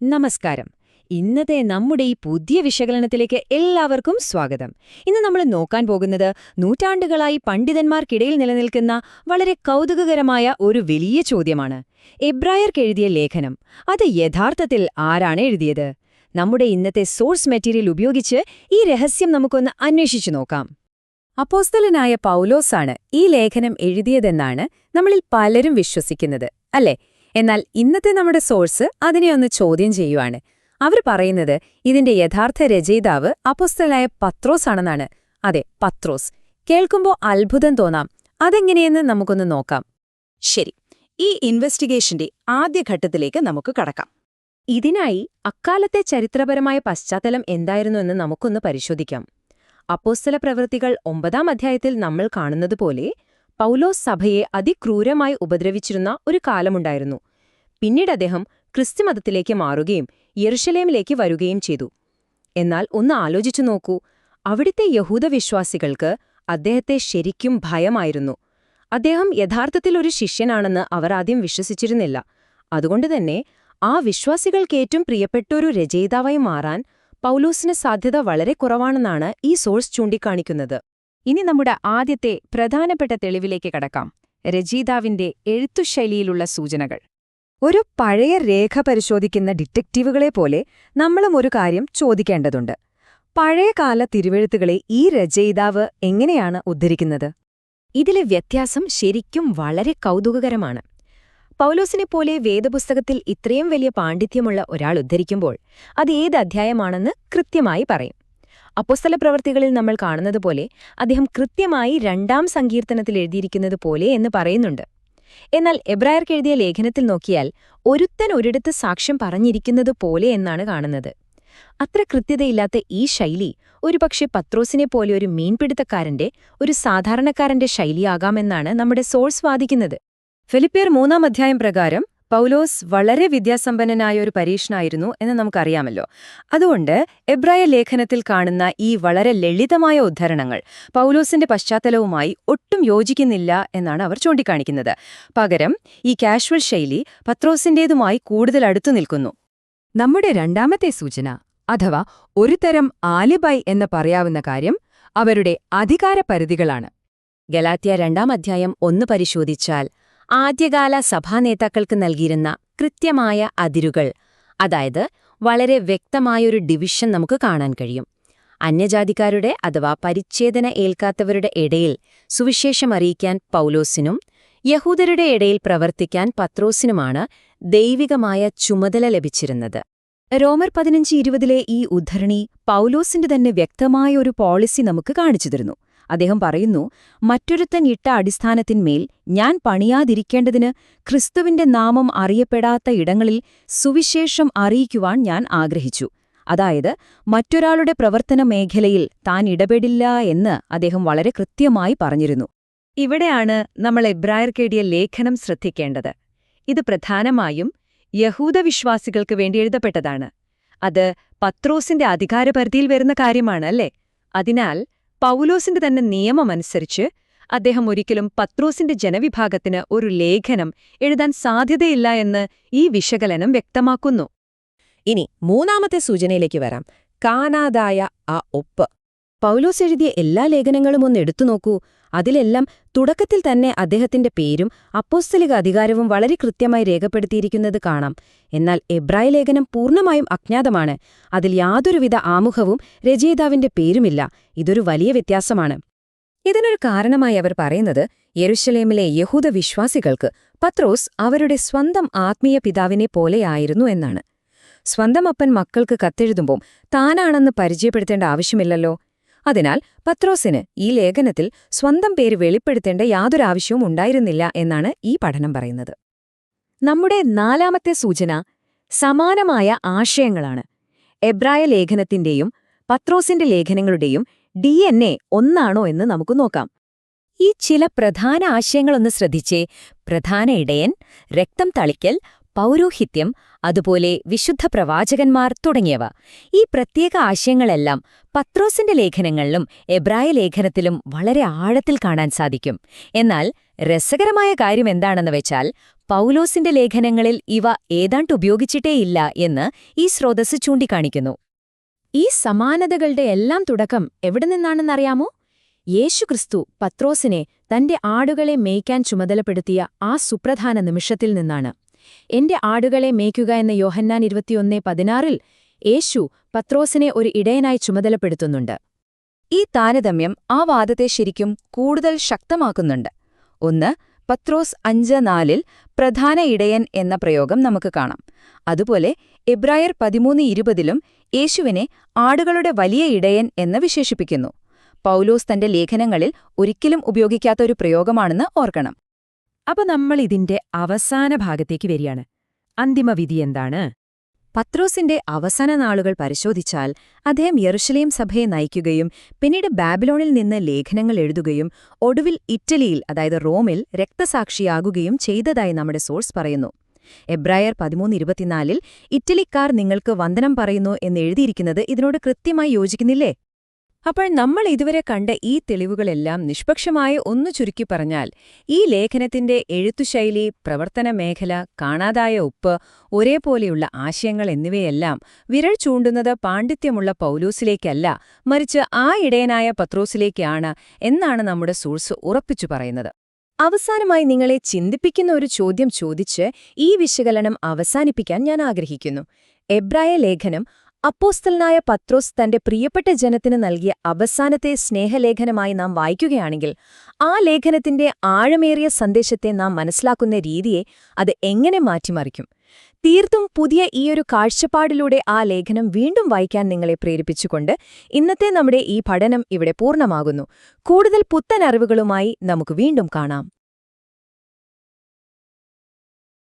നമസ്കാരം. ഇന്നത്തെ നമ്മുടെ ഈ പുതിയ വിശകലനത്തിലേക്ക് എല്ലാവർക്കും സ്വാഗതം. ഇന്ന് നമ്മൾ നോക്കാൻ പോകുന്നത് നൂറ്റാണ്ടുകളായി പണ്ഡിതന്മാർക്കിടയിൽ നിലനിൽക്കുന്ന വളരെ കൗതുകകരമായ ഒരു വലിയ ചോദ്യമാണ്. എബ്രായർക്കെഴുതിയ ലേഖനം അത് യഥാർത്ഥത്തിൽ ആരാണ് എഴുതിയത്? നമ്മുടെ ഇന്നത്തെ സോഴ്സ് മെറ്റീരിയൽ ഉപയോഗിച്ച് ഈ രഹസ്യം നമുക്കൊന്ന് അന്വേഷിച്ചു നോക്കാം. അപ്പോസ്തലനായ പൗലോസാണ് ഈ ലേഖനം എഴുതിയതെന്നാണ് നമ്മളിൽ പലരും വിശ്വസിക്കുന്നത്, അല്ലേ? എന്നാൽ ഇന്നത്തെ നമ്മുടെ സോഴ്സ് അതിനെ ഒന്ന് ചോദ്യം ചെയ്യുവാണ്. അവർ പറയുന്നത് ഇതിന്റെ യഥാർത്ഥ രചയിതാവ് അപ്പോസ്തലനായ പത്രോസ് ആണെന്നാണ്. അതെ, പത്രോസ്. കേൾക്കുമ്പോൾ അത്ഭുതം തോന്നാം. അതെങ്ങനെയെന്ന് നമുക്കൊന്ന് നോക്കാം. ശരി, ഈ ഇൻവെസ്റ്റിഗേഷന്റെ ആദ്യഘട്ടത്തിലേക്ക് നമുക്ക് കടക്കാം. ഇതിനായി അക്കാലത്തെ ചരിത്രപരമായ പശ്ചാത്തലം എന്തായിരുന്നു എന്ന് നമുക്കൊന്ന് പരിശോധിക്കാം. അപ്പോസ്തല പ്രവൃത്തികൾ 9-ാം അധ്യായത്തിൽ നമ്മൾ കാണുന്നതുപോലെ പൗലോസ് സഭയെ അതിക്രൂരമായി ഉപദ്രവിച്ചിരുന്ന ഒരു കാലമുണ്ടായിരുന്നു. പിന്നീട് അദ്ദേഹം ക്രിസ്തുമതത്തിലേക്ക് മാറുകയും യെരുശലേമിലേക്ക് വരുകയും ചെയ്തു. എന്നാൽ ഒന്ന് ആലോചിച്ചു നോക്കൂ, അവിടുത്തെ യഹൂദവിശ്വാസികൾക്ക് അദ്ദേഹത്തെ ശരിക്കും ഭയമായിരുന്നു. അദ്ദേഹം യഥാർത്ഥത്തിൽ ഒരു ശിഷ്യനാണെന്ന് അവർ ആദ്യം വിശ്വസിച്ചിരുന്നില്ല. അതുകൊണ്ടുതന്നെ ആ വിശ്വാസികൾക്കേറ്റവും പ്രിയപ്പെട്ടൊരു രചയിതാവായി മാറാൻ പൗലോസിന് സാധ്യത വളരെ കുറവാണെന്നാണ് ഈ സോഴ്സ് ചൂണ്ടിക്കാണിക്കുന്നത്. ഇനി നമ്മുടെ ആദ്യത്തെ പ്രധാനപ്പെട്ട തെളിവിലേക്ക് കടക്കാം. രചയിതാവിന്റെ എഴുത്തുശൈലിയിലുള്ള സൂചനകൾ. ഒരു പഴയ രേഖ പരിശോധിക്കുന്ന ഡിറ്റക്റ്റീവുകളെ പോലെ നമ്മളും ഒരു കാര്യം ചോദിക്കേണ്ടതുണ്ട്. പഴയകാല തിരുവെഴുത്തുകളെ ഈ രചയിതാവ് എങ്ങനെയാണ് ഉദ്ധരിക്കുന്നത്? ഇതിലെ വ്യത്യാസം ശരിക്കും വളരെ കൗതുകകരമാണ്. പൗലോസിനെപ്പോലെ വേദപുസ്തകത്തിൽ ഇത്രയും വലിയ പാണ്ഡിത്യമുള്ള ഒരാൾ ഉദ്ധരിക്കുമ്പോൾ അത് ഏത് അധ്യായമാണെന്ന് കൃത്യമായി പറയും. അപ്പോസ്തല പ്രവൃത്തികളിൽ നമ്മൾ കാണുന്നതുപോലെ അദ്ദേഹം കൃത്യമായി 2-ാം സങ്കീർത്തനത്തിൽ എഴുതിയിരിക്കുന്നത് പോലെ എന്ന് പറയുന്നുണ്ട്. എന്നാൽ എബ്രായർക്കെഴുതിയ ലേഖനത്തിൽ നോക്കിയാൽ ഒരുത്തൻ ഒരിടത്ത് സാക്ഷ്യം പറഞ്ഞിരിക്കുന്നത് പോലെ എന്നാണ് കാണുന്നത്. അത്ര കൃത്യതയില്ലാത്ത ഈ ശൈലി ഒരുപക്ഷെ പത്രോസിനെപ്പോലെ ഒരു മീൻപിടുത്തക്കാരന്റെ, ഒരു സാധാരണക്കാരന്റെ ശൈലിയാകാമെന്നാണ് നമ്മുടെ സോഴ്സ് വാദിക്കുന്നത്. ഫിലിപ്പിയർ 3-ാം അധ്യായം പ്രകാരം പൗലോസ് വളരെ വിദ്യാസമ്പന്നനായ ഒരു പരീക്ഷനായിരുന്നു എന്ന് നമുക്കറിയാമല്ലോ. അതുകൊണ്ട് എബ്രായ ലേഖനത്തിൽ കാണുന്ന ഈ വളരെ ലളിതമായ ഉദ്ധരണങ്ങൾ പൗലോസിന്റെ പശ്ചാത്തലവുമായി ഒട്ടും യോജിക്കുന്നില്ല എന്നാണ് അവർ ചൂണ്ടിക്കാണിക്കുന്നത്. പകരം ഈ കാഷ്വൽ ശൈലി പത്രോസിന്റേതുമായി കൂടുതൽ അടുത്തു നിൽക്കുന്നു. നമ്മുടെ രണ്ടാമത്തെ സൂചന, അഥവാ ഒരു തരം ആലിബൈ എന്ന് പറയാവുന്ന കാര്യം, അവരുടെ അധികാരപരിധികളാണ്. ഗലാത്യ 2-ാം അധ്യായം 1 പരിശോധിച്ചാൽ ആദ്യകാല സഭാനേതാക്കൾക്ക് നൽകിയിരുന്ന കൃത്യമായ അതിരുകൾ, അതായത് വളരെ വ്യക്തമായൊരു ഡിവിഷൻ നമുക്ക് കാണാൻ കഴിയും. അന്യജാതിക്കാരുടെ അഥവാ പരിച്ഛേദന ഏൽക്കാത്തവരുടെ ഇടയിൽ സുവിശേഷം അറിയിക്കാൻ പൗലോസിനും യഹൂദരുടെ ഇടയിൽ പ്രവർത്തിക്കാൻ പത്രോസിനുമാണ് ദൈവികമായ ചുമതല ലഭിച്ചിരുന്നത്. റോമർ 15:20 ഈ ഉദ്ധരണി പൗലോസിന്റെ തന്നെ വ്യക്തമായ ഒരു പോളിസി നമുക്ക് കാണിച്ചു തരുന്നു. അദ്ദേഹം പറയുന്നു, മറ്റൊരുത്തൻ ഇട്ട അടിസ്ഥാനത്തിന്മേൽ ഞാൻ പണിയാതിരിക്കേണ്ടതിന് ക്രിസ്തുവിന്റെ നാമം അറിയപ്പെടാത്ത ഇടങ്ങളിൽ സുവിശേഷം അറിയിക്കുവാൻ ഞാൻ ആഗ്രഹിച്ചു. അതായത് മറ്റൊരാളുടെ പ്രവർത്തന മേഖലയിൽ താൻ ഇടപെടില്ല എന്ന് അദ്ദേഹം വളരെ കൃത്യമായി പറഞ്ഞിരുന്നു. ഇവിടെയാണ് നമ്മൾ എബ്രായർക്കെഴുതിയ ലേഖനം ശ്രദ്ധിക്കേണ്ടത്. ഇത് പ്രധാനമായും യഹൂദവിശ്വാസികൾക്ക് വേണ്ടി എഴുതപ്പെട്ടതാണ്. അത് പത്രോസിന്റെ അധികാരപരിധിയിൽ വരുന്ന കാര്യമാണ്, അല്ലേ? അതിനാൽ പൗലോസിന്റെ തന്നെ നിയമമനുസരിച്ച് അദ്ദേഹം ഒരിക്കലും പത്രോസിന്റെ ജനവിഭാഗത്തിന് ഒരു ലേഖനം എഴുതാൻ സാധ്യതയില്ല എന്ന് ഈ വിശകലനം വ്യക്തമാക്കുന്നു. ഇനി 3-ാമത്തെ സൂചനയിലേക്ക് വരാം. കാണാതായ ആ ഒപ്പ്. പൗലോസ് എഴുതിയ എല്ലാ ലേഖനങ്ങളും ഒന്ന് എടുത്തു നോക്കൂ. അതിലെല്ലാം തുടക്കത്തിൽ തന്നെ അദ്ദേഹത്തിന്റെ പേരും അപ്പോസ്തലിക അധികാരവും വളരെ കൃത്യമായി രേഖപ്പെടുത്തിയിരിക്കുന്നത് കാണാം. എന്നാൽ എബ്രായ ലേഖനം പൂർണ്ണമായും അജ്ഞാതമാണ്. അതിൽ യാതൊരുവിധ ആമുഖവും രചയിതാവിന്റെ പേരുമില്ല. ഇതൊരു വലിയ വ്യത്യാസമാണ്. ഇതിനൊരു കാരണമായി അവർ പറയുന്നത്, യെരുശലേമിലെ യഹൂദ വിശ്വാസികൾക്ക് പത്രോസ് അവരുടെ സ്വന്തം ആത്മീയ പിതാവിനെ പോലെയായിരുന്നു എന്നാണ്. സ്വന്തം അപ്പൻ മക്കൾക്ക് കത്തെഴുതുമ്പോൾ താനാണെന്ന് പരിചയപ്പെടുത്തേണ്ട ആവശ്യമില്ലല്ലോ. അതിനാൽ പത്രോസിന് ഈ ലേഖനത്തിൽ സ്വന്തം പേര് വെളിപ്പെടുത്തേണ്ട യാതൊരാവശ്യവും ഉണ്ടായിരുന്നില്ല എന്നാണ് ഈ പഠനം പറയുന്നത്. നമ്മുടെ 4-ാമത്തെ സൂചന സമാനമായ ആശയങ്ങളാണ്. എബ്രായ ലേഖനത്തിന്റെയും പത്രോസിന്റെ ലേഖനങ്ങളുടെയും DNA ഒന്നാണോ എന്ന് നമുക്ക് നോക്കാം. ഈ ചില പ്രധാന ആശയങ്ങളൊന്ന് ശ്രദ്ധിച്ചേ. പ്രധാന ഇടയൻ, രക്തം തളിക്കൽ, പൗരോഹിത്യം, അതുപോലെ വിശുദ്ധ പ്രവാചകന്മാർ തുടങ്ങിയവ. ഈ പ്രത്യേക ആശയങ്ങളെല്ലാം പത്രോസിന്റെ ലേഖനങ്ങളിലും എബ്രായ ലേഖനത്തിലും വളരെ ആഴത്തിൽ കാണാൻ സാധിക്കും. എന്നാൽ രസകരമായ കാര്യം എന്താണെന്ന് വെച്ചാൽ പൗലോസിന്റെ ലേഖനങ്ങളിൽ ഇവ ഏതാണ്ട് ഉപയോഗിച്ചിട്ടേയില്ല എന്ന് ഈ സ്രോതസ്സ് ചൂണ്ടിക്കാണിക്കുന്നു. ഈ സമാനതകളുടെ എല്ലാം തുടക്കം എവിടെ നിന്നാണെന്നറിയാമോ? യേശുക്രിസ്തു പത്രോസിനെ തന്റെ ആടുകളെ മേയ്ക്കാൻ ചുമതലപ്പെടുത്തിയ ആ സുപ്രധാന നിമിഷത്തിൽ നിന്നാണ്. എന്റെ ആടുകളെ മേയ്ക്കുക എന്ന യോഹന്നാൻ 21:16 യേശു പത്രോസിനെ ഒരു ഇടയനായി ചുമതലപ്പെടുത്തുന്നുണ്ട്. ഈ താരതമ്യം ആ വാദത്തെ ശരിക്കും കൂടുതൽ ശക്തമാക്കുന്നുണ്ട്. ഒന്ന്, പത്രോസ് 5:4 പ്രധാന ഇടയൻ എന്ന പ്രയോഗം നമുക്ക് കാണാം. അതുപോലെ എബ്രായർ 13:20 യേശുവിനെ ആടുകളുടെ വലിയ ഇടയൻ എന്ന് വിശേഷിപ്പിക്കുന്നു. പൗലോസ് തന്റെ ലേഖനങ്ങളിൽ ഒരിക്കലും ഉപയോഗിക്കാത്ത ഒരു പ്രയോഗമാണെന്ന് ഓർക്കണം. അപ്പൊ നമ്മൾ ഇതിന്റെ അവസാന ഭാഗത്തേക്ക് വരികയാണ്. അന്തിമവിധി എന്താണ്? പത്രോസിന്റെ അവസാന നാളുകൾ പരിശോധിച്ചാൽ അദ്ദേഹം യെരുശലേം സഭയെ നയിക്കുകയും പിന്നീട് ബാബിലോണിൽ നിന്ന് ലേഖനങ്ങൾ എഴുതുകയും ഒടുവിൽ ഇറ്റലിയിൽ, അതായത് റോമിൽ, രക്തസാക്ഷിയാകുകയും ചെയ്തതായി നമ്മുടെ സോഴ്സ് പറയുന്നു. എബ്രായർ 13:24 ഇറ്റലിക്കാർ നിങ്ങൾക്ക് വന്ദനം പറയുന്നു എന്നെഴുതിയിരിക്കുന്നത് ഇതിനോട് കൃത്യമായി യോജിക്കുന്നില്ലേ? അപ്പോൾ നമ്മൾ ഇതുവരെ കണ്ട ഈ തെളിവുകളെല്ലാം നിഷ്പക്ഷമായി ഒന്നു ചുരുക്കി പറഞ്ഞാൽ ഈ ലേഖനത്തിന്റെ എഴുത്തുശൈലി, പ്രവർത്തന മേഖല, കാണാതായ ഉപ്പ്, ഒരേപോലെയുള്ള ആശയങ്ങൾ എന്നിവയെല്ലാം വിരൽ ചൂണ്ടുന്നത് പാണ്ഡിത്യമുള്ള പൗലോസിലേക്കല്ല, മറിച്ച് ആ ഇടയനായ പത്രോസിലേക്കാണ് എന്നാണ് നമ്മുടെ സോഴ്സ് ഉറപ്പിച്ചു പറയുന്നത്. അവസാനമായി നിങ്ങളെ ചിന്തിപ്പിക്കുന്ന ഒരു ചോദ്യം ചോദിച്ച് ഈ വിശകലനം അവസാനിപ്പിക്കാൻ ഞാൻ ആഗ്രഹിക്കുന്നു. എബ്രായ ലേഖനം അപ്പോസ്തലനായ പത്രോസ് തന്റെ പ്രിയപ്പെട്ട ജനത്തിന് നൽകിയ അവസാനത്തെ സ്നേഹലേഖനമായി നാം വായിക്കുകയാണെങ്കിൽ ആ ലേഖനത്തിന്റെ ആഴമേറിയ സന്ദേശത്തെ നാം മനസ്സിലാക്കുന്ന രീതിയെ അത് എങ്ങനെ മാറ്റിമറിക്കും? തീർത്തും പുതിയ ഈയൊരു കാഴ്ചപ്പാടിലൂടെ ആ ലേഖനം വീണ്ടും വായിക്കാൻ നിങ്ങളെ പ്രേരിപ്പിച്ചുകൊണ്ട് ഇന്നത്തെ നമ്മുടെ ഈ പഠനം ഇവിടെ പൂർണ്ണമാകുന്നു. കൂടുതൽ പുത്തൻ അറിവുകളുമായി നമുക്ക് വീണ്ടും കാണാം.